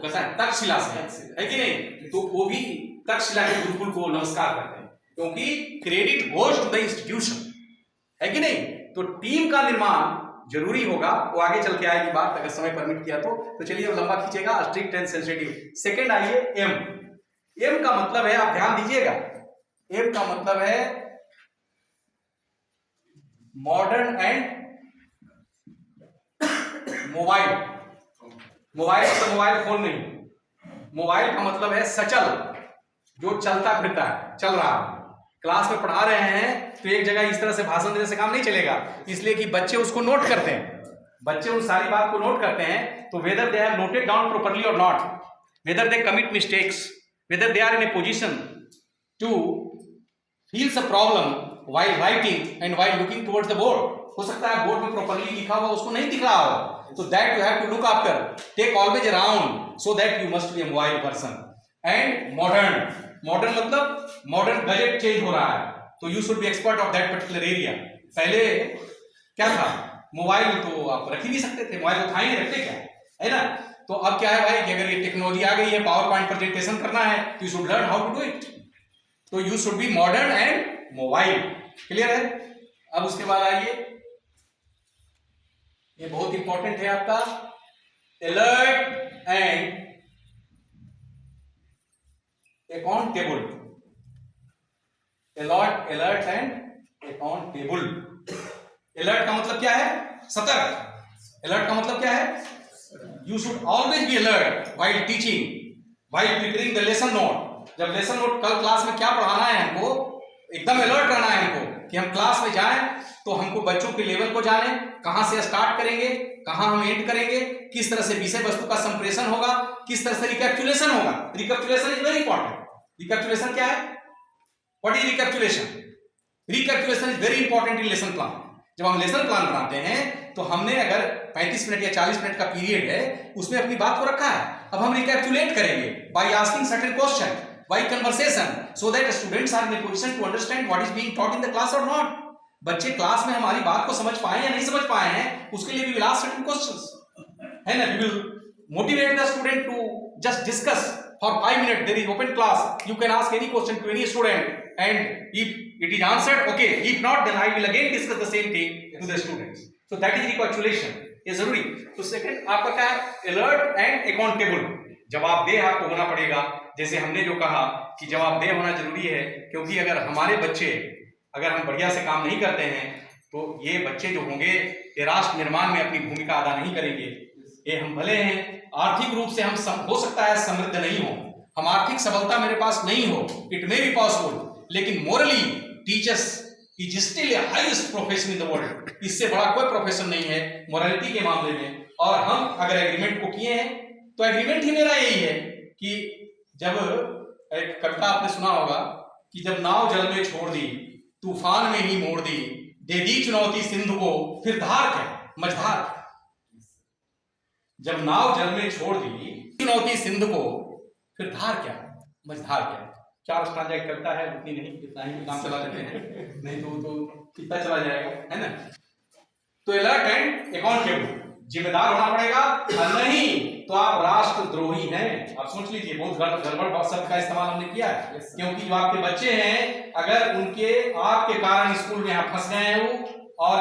कहता है तक्षशिला से है कि नहीं, तो वो भी तक्षशिला के गुरुकुल को नमस्कार करते हैं, क्योंकि credit goes to the institution, है कि नहीं। तो टीम का निर्माण जरूरी होगा, वो आगे चल के आएगी बात, अगर समय परमिट किया तो चलिए लंबा खींचेगा। Strict and sensitive. सेकंड आइए एम। एम का मतलब है, आप ध्यान दीजिएगा, एम का मतलब है मॉडर्न एंड मोबाइल। मोबाइल मतलब मोबाइल फोन नहीं, मोबाइल का मतलब है सचल, जो चलता फिरता है, चल रहा है। क्लास में पढ़ा रहे हैं तो एक जगह इस तरह से भाषण देने से काम नहीं चलेगा, इसलिए कि बच्चे उसको नोट करते हैं, बच्चे उस सारी बात को नोट करते हैं। तो whether they have noted down properly और not, whether they commit mistakes, whether they are in a position to feels a problem while writing and while looking towards the board. हो सकता है बोर्ड में properly लिखा हुआ उसको नहीं दिख रहा हो, तो that you have to look after, take always around, so that you must be a mobile person. And modern, modern मतलब मॉडर्न गजेट चेंज हो रहा है, तो you should be expert of that particular area. पहले क्या था, mobile तो आप रख ही नहीं सकते थे, मोबाइल तो था ही नहीं, रखते क्या है ना। तो अब क्या है भाई कि अगर ये टेक्नोलॉजी आ गई है, पावर पॉइंट प्रेजेंटेशन करना है, तो you should learn how to do it, तो you should be modern and mobile. Clear है। अब उसके बाद आइए, ये बहुत इंपॉर्टेंट है आपका, alert and accountable. Alert and accountable. Alert का मतलब क्या है, सतर्क। अलर्ट का मतलब क्या है, you should always be alert while teaching, while preparing the lesson note. जब लेसन नोट कल क्लास में क्या पढ़ाना है हमको, एकदम अलर्ट रहना है हमको, कि हम क्लास में जाएं तो हमको बच्चों के लेवल को जाने, कहां से स्टार्ट करेंगे, कहां हम एंड करेंगे, किस तरह से विषय वस्तु का संप्रेषण होगा, किस तरह से रिकैप्चुलेशन होगा। Recapitulation is very important. Recapitulation क्या है, what is recapitulation? Recapitulation is very important in lesson plan. जब हम लेसन प्लान बनाते हैं तो हमने अगर 35 मिनट या 40 मिनट का पीरियड है, उसमें अपनी बात को रखा है, अब हम रिकैप्चुलेट करेंगे by asking certain question, by conversation, so that students are in a position to understand what is being taught in the class or not. बच्चे क्लास में हमारी बात को समझ पाए या नहीं समझ पाए हैं, उसके लिए भी विल आस्क सर्टेन क्वेश्चंस, है ना। We will motivate the student to just discuss for 5 minutes. There is open class, you can ask any question to any student, and if it is answered, okay, if not then I will again discuss the same thing to the students. So that is recapitulation, ये जरूरी। तो second आपका क्या है, alert and accountable. जवाबदेह आपको होना पड़ेगा, जैसे हमने जो कहा कि जवाबदेह होना जरूरी है, क्योंकि अगर हमारे बच्चे, अगर हम बढ़िया से काम नहीं करते हैं तो ये बच्चे जो होंगे ये राष्ट्र निर्माण में अपनी भूमिका अदा नहीं करेंगे। ये हम भले हैं आर्थिक रूप से हम हो सकता है समृद्ध नहीं हो, हम आर्थिक सबलता मेरे पास नहीं हो, इट मे बी पॉसिबल, लेकिन morally teachers is still the highest profession in the world. इससे बड़ा कोई प्रोफेशन नहीं है मोरालिटी के मामले में। और हम अगर एग्रीमेंट को किए हैं तो एग्रीमेंट ही मेरा यही है कि जब एक कविता आपने सुना होगा कि जब नाव जल में छोड़ दी, तूफान में ही मोड़ दी, दे दी चुनौती सिंधु को, फिर धार क्या, मझधार। जब नाव जल में छोड़ दी चुनौती सिंधु को, फिर धार क्या, मझधार क्या। 4 स्टांजा की कविता है, उतनी नहीं, इतना ही काम चला लेते हैं, नहीं तो कितना चला जाएगा, है ना। तो अलर्ट एंड अकाउंटेबल, जिम्मेदार होना पड़ेगा, और नहीं तो आप राष्ट्रद्रोही हैं। आप सोच लीजिए, बहुत गड़बड़ शब्द का इस्तेमाल हमने किया है, क्योंकि जो आपके बच्चे हैं, अगर उनके आपके कारण स्कूल में आप फंस गए हैं वो, और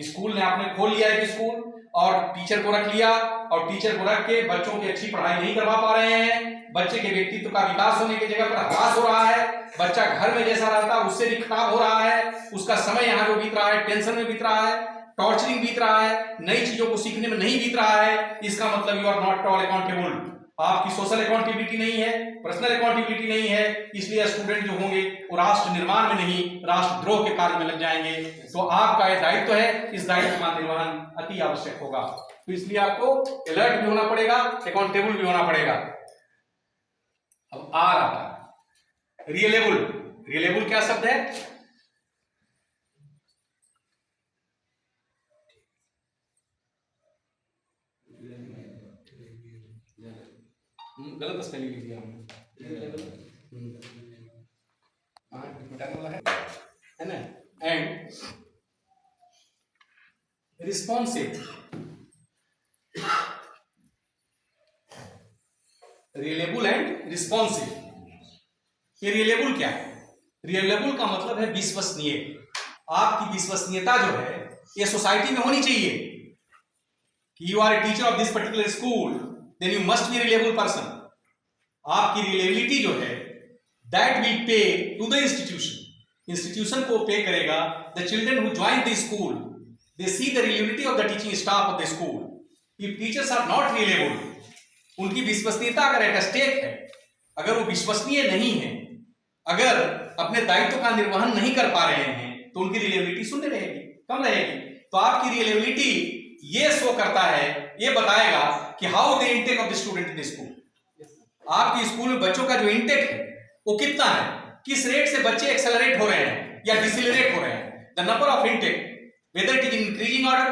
स्कूल ने आपने खोल लिया है स्कूल, और टीचर को रख लिया, और टीचर को रख के बच्चों की अच्छी पढ़ाई नहीं करवा पा रहे हैं, बच्चे के व्यक्तित्व का विकास होने की जगह पर ह्रास हो रहा है, बच्चा घर में जैसा रहता है उससे भी खराब हो रहा है, उसका समय यहाँ जो बीत रहा है टेंशन में बीत रहा है, टॉर्चरिंग बीत रहा है, नई चीजों को सीखने में नहीं बीत रहा है, इसका मतलब you are not all accountable. आपकी सोशल अकाउंटेबिलिटी नहीं है, पर्सनल अकाउंटेबिलिटी नहीं है, इसलिए स्टूडेंट जो होंगे वो राष्ट्र निर्माण में नहीं राष्ट्रद्रोह के कार्य में लग जाएंगे। तो आपका ये दायित्व है, इस दायित्व का निर्वहन अति आवश्यक होगा। तो इसलिए आपको अलर्ट भी होना पड़ेगा, अकाउंटेबल भी होना पड़ेगा। अब आ रहा है रियलेबल। रियलेबल क्या शब्द है, गलत स्पेलिंग लिख दिया हमने, है ना। And responsive, reliable and responsive. ये रिलेबल क्या है? रिलेबल का मतलब है विश्वसनीय। आपकी विश्वसनीयता जो है ये सोसाइटी में होनी चाहिए कि you are a teacher of this particular school, then you must be reliable person. आपकी रिलेबिलिटी जो है that will pay to the institution. Institution को पे करेगा। The children who join the school they see the reliability of the teaching staff of the school. If teachers are not reliable, उनकी विश्वसनीयता अगर at stake है, अगर वो विश्वसनीय नहीं है, अगर अपने दायित्व का निर्वहन नहीं कर पा रहे हैं, तो उनकी रिलेबिलिटी शून्य रहेगी, कम रहेगी। तो आपकी रिलेबिलिटी ये शो करता है, ये बताएगा कि how the intake of the student in the school. आपके स्कूल में बच्चों का जो इंटेक है वो कितना है, किस रेट से बच्चे एक्सेलरेट हो रहे हैं या डिसेलरेट हो रहे हैं। The number of intake whether it is in increasing order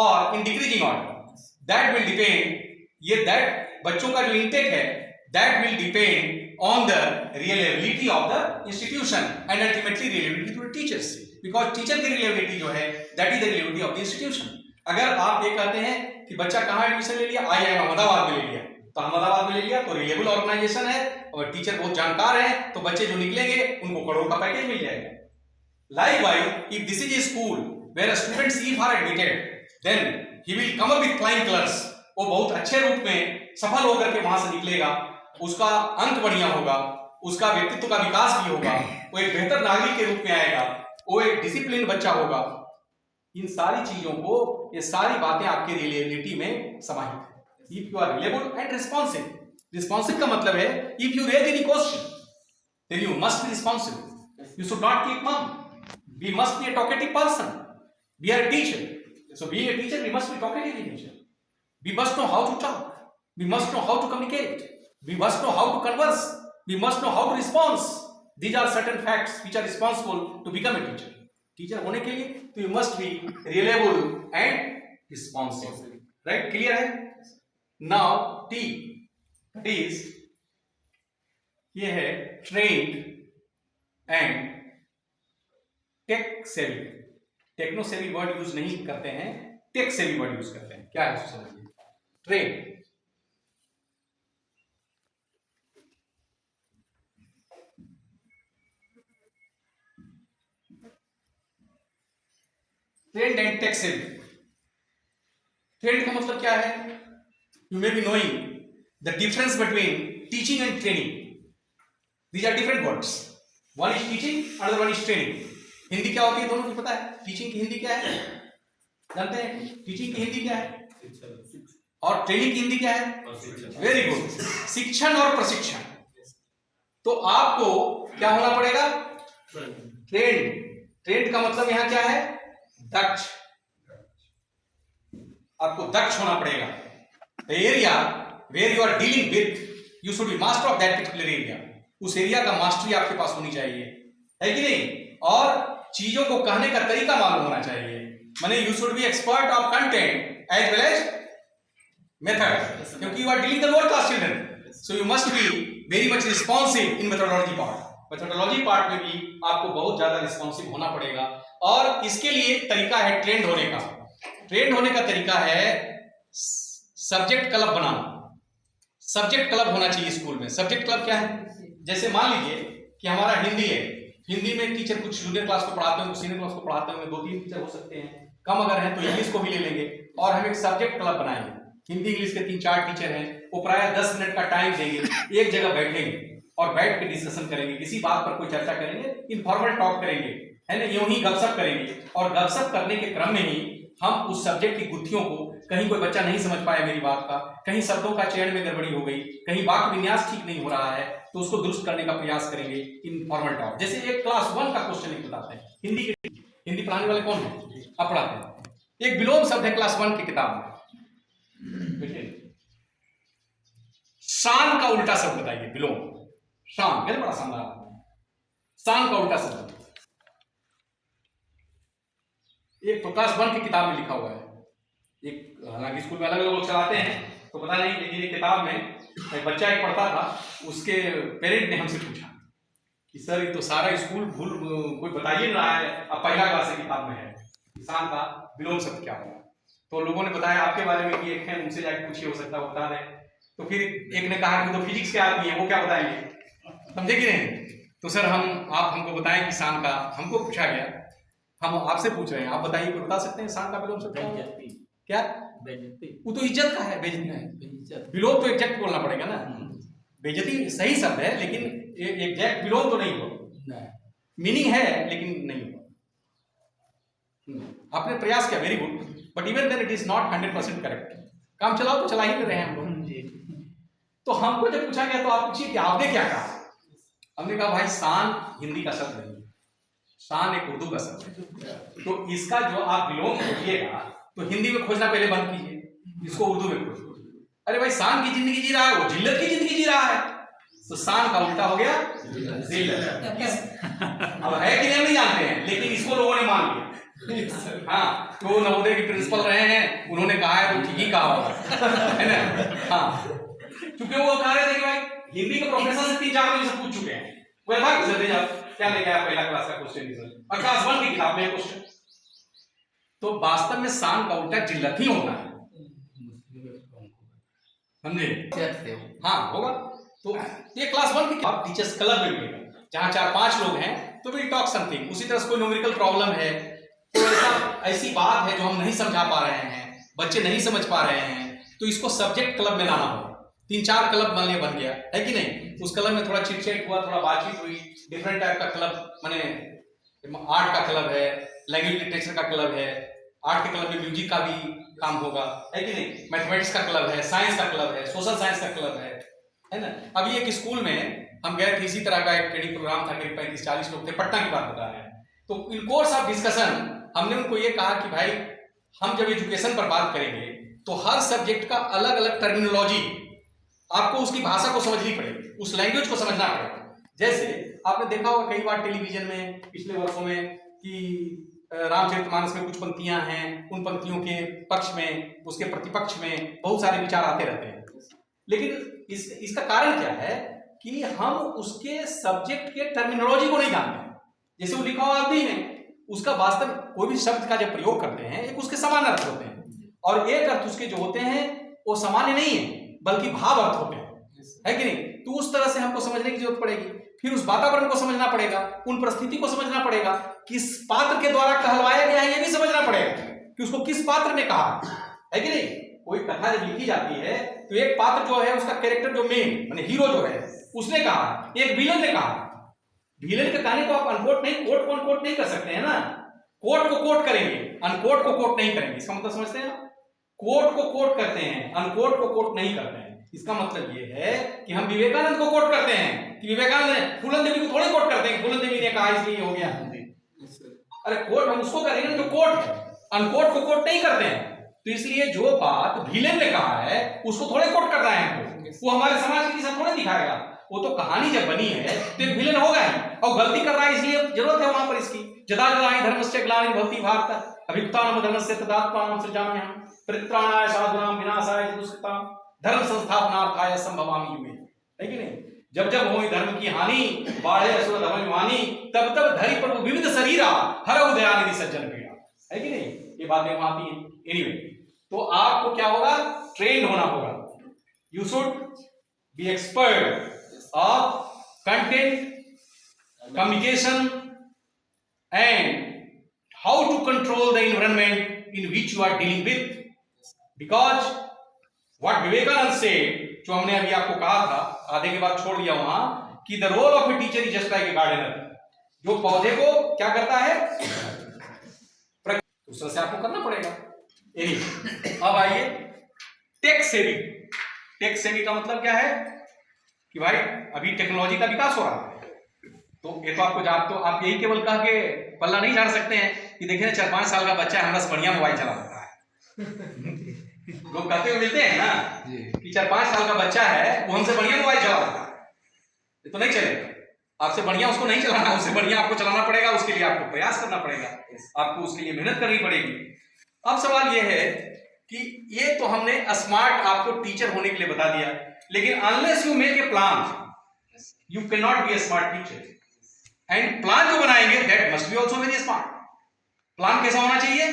or in decreasing order, that will depend, ये that बच्चों का जो इंटेक है that will depend on the reliability of the institution and ultimately reliability to the teachers, because teacher की reliability जो है that is the reliability of the institution। अगर आप ये कहते हैं कि बच्चा कहाँ एडमिशन ले लिया, आई अहमदाबाद में ले लिया, तो अहमदाबाद में ले लिया तो रिलेबल ऑर्गेनाइजेशन है और टीचर बहुत जानकार है, तो बच्चे जो निकलेंगे उनको करोड़ का पैकेज मिल जाएगा। Likewise, if this is a school where students if are admitted, then he will come up with flying colors। वो बहुत अच्छे रूप में सफल होकर के वहां से निकलेगा, उसका अंक बढ़िया होगा, उसका व्यक्तित्व का विकास भी होगा, वो एक बेहतर नागरिक के रूप में आएगा, वो एक डिसिप्लिन बच्चा होगा। इन सारी चीजों को, ये सारी बातें आपकी रिलेबिलिटी में समाहित है। If you are reliable and responsive, responsive का मतलब है if you raise any question then you must be responsive, you should not keep mum. We must be a talkative person. We are a teacher. So being a teacher, we must be talkative in nature. We must know how to talk. We must know how to communicate. We must know how to converse. We must know how to respond. These are certain facts which are responsible to become a teacher. Teacher होने के लिए तो you must be reliable and responsive. Right? Clear है? Now T, that is ये है trained and tech savvy. Techno savvy word use नहीं करते हैं, टेक सेवी वर्ड यूज करते हैं। क्या है समझिए। Train, trained and tech savvy. Trained का मतलब क्या है? You may be knowing the difference between teaching and training. These are different words, one is teaching, another one is training. Hindi क्या होती है दोनों को पता है? टीचिंग की हिंदी क्या है जानते हैं? टीचिंग की हिंदी क्या है और ट्रेनिंग की हिंदी क्या है? वेरी गुड, शिक्षण और प्रशिक्षण। तो आपको क्या होना पड़ेगा? ट्रेंड। ट्रेंड का मतलब यहां क्या है? दक्ष। आपको दक्ष होना पड़ेगा। The area where you are dealing with, you should be master of that particular area. उस एरिया का मास्टरी आपके पास होनी चाहिए, है कि नहीं? और चीजों को कहने का तरीका मालूम होना चाहिए। माने you should be expert of content as well as method, क्योंकि you are dealing the lower class children, so you must be very much responsive in methodology part. Methodology part में भी आपको बहुत ज्यादा रिस्पॉन्सिव होना पड़ेगा। और इसके लिए तरीका है ट्रेंड होने का। ट्रेंड होने का तरीका है सब्जेक्ट क्लब बनाना। सब्जेक्ट क्लब होना चाहिए स्कूल में। सब्जेक्ट क्लब क्या है? जैसे मान लीजिए कि हमारा हिंदी है, हिंदी में टीचर कुछ जूनियर क्लास को पढ़ाते हैं, सीनियर क्लास को पढ़ाते हैं, 2-3 टीचर हो सकते हैं, कम अगर हैं तो इंग्लिश को भी ले लेंगे और हम एक सब्जेक्ट क्लब बनाएंगे। हिंदी इंग्लिश के 3-4 टीचर हैं, वो प्राय 10 मिनट का टाइम देंगे, एक जगह बैठेंगे और बैठ के डिस्कशन करेंगे, किसी बात पर कोई चर्चा करेंगे, इनफॉर्मल टॉक करेंगे, है ना, यूं ही गपशप करेंगे। और गपशप करने के क्रम में ही हम उस सब्जेक्ट की गुत्थियों को, कहीं कोई बच्चा नहीं समझ पाया मेरी बात का, कहीं शब्दों का चयन में गड़बड़ी हो गई, कहीं वाक्य विन्यास ठीक नहीं हो रहा है, तो उसको दुरुस्त करने का प्रयास करेंगे इनफॉर्मल टॉक। जैसे एक क्लास 1 का क्वेश्चन एक बताते हैं, हिंदी के, हिंदी पढ़ाने वाले कौन है? आप पढ़ाते हैं। एक विलोम शब्द है क्लास 1 की किताब में, शान का उल्टा शब्द बताइए। विलोम, शान, कैसे बड़ा शानदार, शान का उल्टा शब्द एक प्रकाश 1 की किताब में लिखा हुआ है। एक, हालांकि स्कूल में अलग अलग लोग चलाते हैं तो पता नहीं, लेकिन एक किताब में एक बच्चा एक पढ़ता था, उसके पेरेंट ने हमसे पूछा कि सर ये तो सारा स्कूल भूल कोई बताइए रहा है, अब पहला क्लास की किताब में है, किसान का विलोम शब्द क्या होगा? तो लोगों ने बताया आपके बारे में कि एक है, उनसे जाके पूछिए, हो सकता है बता दें। तो फिर एक ने कहा कि तो फिजिक्स के आदमी है, वो क्या बताएंगे, समझे कि नहीं। तो सर आप हमको बताएं कि शान का, हमको पूछा गया, हम आपसे पूछ रहे हैं, आप बताइए, बता सकते हैं शान का विलोम शब्द क्या? बेइज्जती। वो तो इज्जत का है, बेइज्जती है। विलोम तो एग्जैक्ट बोलना पड़ेगा ना। बेइज्जती सही शब्द है लेकिन एग्जैक्ट विलोम तो नहीं हुआ, मीनिंग है लेकिन नहीं हुआ। आपने प्रयास किया, very good, but even then it is not 100% correct. काम चलाओ तो चला ही नहीं रहे हैं हम लोग। तो हमको जब पूछा गया तो आप पूछिए कि आपने क्या कहा। हमने कहा भाई शान हिंदी का शब्द नहीं, शान एक उर्दू का शब्द है। तो इसका जो आप विलोम खोजिएगा तो हिंदी में खोजना पहले बंद कीजिए, इसको उर्दू में खोजिए। अरे भाई शान की जिंदगी जी रहा है, वो जिल्लत की जिंदगी जी रहा है, तो शान का उल्टा हो गया जिल्लत। अब है कि नहीं जानते हैं, लेकिन इसको लोगों ने मान लिया। हाँ, तो नवोदय के प्रिंसिपल रहे हैं, उन्होंने कहा है तो ठीक ही कहा होगा, है ना। हाँ, क्योंकि वो कह रहे थे कि भाई हिंदी के प्रोफेसर से 3-4 बजे से पूछ चुके हैं, वो भाई जल्दी जाओ क्या लेके आया पहला क्लास का क्वेश्चन और क्लास 1 की किताब में क्वेश्चन। तो वास्तव में शान का उल्टा जिल्लत ही होता है, समझे। हाँ होगा। तो ये क्लास 1 की किताब टीचर्स क्लब में मिलेगा, जहाँ 4-5 लोग हैं तो विल टॉक समथिंग। उसी तरह से कोई न्यूमेरिकल प्रॉब्लम है, तो ऐसी बात है जो हम नहीं समझा पा रहे हैं, बच्चे नहीं समझ पा रहे हैं, तो इसको सब्जेक्ट क्लब में लाना होगा। 3-4 क्लब मान लिया बन गया है कि नहीं, उस क्लब में थोड़ा चिट-चैट हुआ, थोड़ा बातचीत हुई, डिफरेंट टाइप का क्लब, माने आर्ट का क्लब है, लैंग्वेज लिटरेचर का क्लब है, आर्ट के क्लब में म्यूजिक का भी काम होगा, है कि नहीं, मैथमेटिक्स का क्लब है, साइंस का क्लब है, सोशल साइंस का क्लब है ना। अभी एक स्कूल में हम गए थे, इसी तरह का एक ट्रेनिंग प्रोग्राम था, करीब 35-40 लोग थे, पटना की बात बता रहे हैं। तो इन कोर्स ऑफ डिस्कशन हमने उनको ये कहा कि भाई हम जब एजुकेशन पर बात करेंगे तो हर सब्जेक्ट का अलग अलग टर्मिनोलॉजी, आपको उसकी भाषा को समझनी पड़ेगी, उस लैंग्वेज को समझना पड़ेगा। जैसे आपने देखा होगा कई बार टेलीविजन में पिछले वर्षों में कि रामचरितमानस में कुछ पंक्तियां हैं, उन पंक्तियों के पक्ष में, उसके प्रतिपक्ष में बहुत सारे विचार आते रहते हैं, लेकिन इसका कारण क्या है कि हम उसके सब्जेक्ट के टर्मिनोलॉजी को नहीं जानते। जैसे वो लिखा हुआ अवधि में, उसका वास्तव कोई भी शब्द का जब प्रयोग करते हैं एक उसके समान अर्थ होते हैं, और एक अर्थ उसके जो होते हैं वो सामान्य नहीं है बल्कि भाव अर्थ होते हैं, है कि नहीं। तो उस तरह से हमको समझने की जरूरत पड़ेगी, फिर उस वातावरण को समझना पड़ेगा, उन परिस्थिति को समझना पड़ेगा, किस पात्र के द्वारा कहलवाया गया है ये भी समझना पड़ेगा कि उसको किस पात्र ने कहा, है कि नहीं। कोई कथा जब लिखी जाती है तो एक पात्र जो है उसका कैरेक्टर जो मेन माने हीरो जो है उसने कहा, एक विलन ने कहा। विलन के कहानी को आप अनकोट नहीं, कोट को अनकोट नहीं कर सकते हैं ना, कोट को कोट करेंगे, अनकोट को कोट नहीं करेंगे। इसका मतलब समझते हैं, कोट को कोट करते हैं, अनकोट को कोट नहीं करते हैं। इसका मतलब ये है कि हम विवेकानंद को कोट करते हैं कि विवेकानंद ने, फूलन देवी को थोड़ी कोट करते हैं, फूलन देवी ने कहा इसलिए हो गया। अरे कोट हम उसको करेंगे जो कोट है, अनकोट को कोट नहीं करते हैं। तो इसलिए जो बात विलेन ने कहा है उसको थोड़े कोट करना है हमको, वो हमारे समाज के किसी थोड़े दिखाएगा। वो तो कहानी जब बनी है तो एक विलेन होगा ही, और गलती कर रहा है इसलिए जरूरत है वहां पर इसकी। जदा जदाहि धर्मस्य ग्लानि भवति भारत अभ्युत्थानम धर्मस्य तदात्मानं सृजाम्यहम् परित्राणाय साधूनां विनाशाय दुष्कृताम् धर्म संस्थापनार्थाय संभवामि युगे, है कि नहीं। जब जब होई धर्म की हानि बाढ़े असुर धर्मवानी तब तब धरि प्रभु विविध शरीरा हरऊ दयानिधि सज्जन पीड़ा, है कि नहीं। ये बातें वहां आती हैं। एनीवे, तो आपको क्या होगा, ट्रेंड होना होगा। You should be expert of content communication and how to control the environment in which you are dealing with, because what Vivekananda say, जो हमने अभी आपको कहा था, आधे के बाद छोड़ दिया वहां, कि the role of a teacher is just like a gardener, जो पौधे को क्या करता है, उस तरह से आपको करना पड़ेगा। अब आइए टेक सेविंग। टेक सेविंग का मतलब क्या है कि भाई अभी टेक्नोलॉजी का विकास हो रहा है, तो ये तो आपको तो आप यही केवल कह के पल्ला नहीं झाड़ सकते हैं कि देखिए 4-5 साल का बच्चा हमरा से बढ़िया मोबाइल चला लेता है। लोग कहते हुए मिलते हैं ना कि 4-5 साल का बच्चा है वो हमसे बढ़िया मोबाइल चला लेता है, ये तो नहीं चलेगा। आपसे बढ़िया उसको नहीं चलाना, उससे बढ़िया आपको चलाना पड़ेगा, उसके लिए आपको प्रयास करना पड़ेगा, आपको उसके लिए मेहनत करनी पड़ेगी। अब सवाल यह है कि ये तो हमने स्मार्ट आपको टीचर होने के लिए बता दिया, लेकिन unless you make a plan you can not be A smart teacher. And plan जो बनाएंगे that must be also very smart. Plan कैसा होना चाहिए,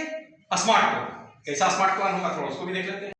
स्मार्ट। कैसा स्मार्ट प्लान होगा थोड़ा उसको भी देख लेते हैं।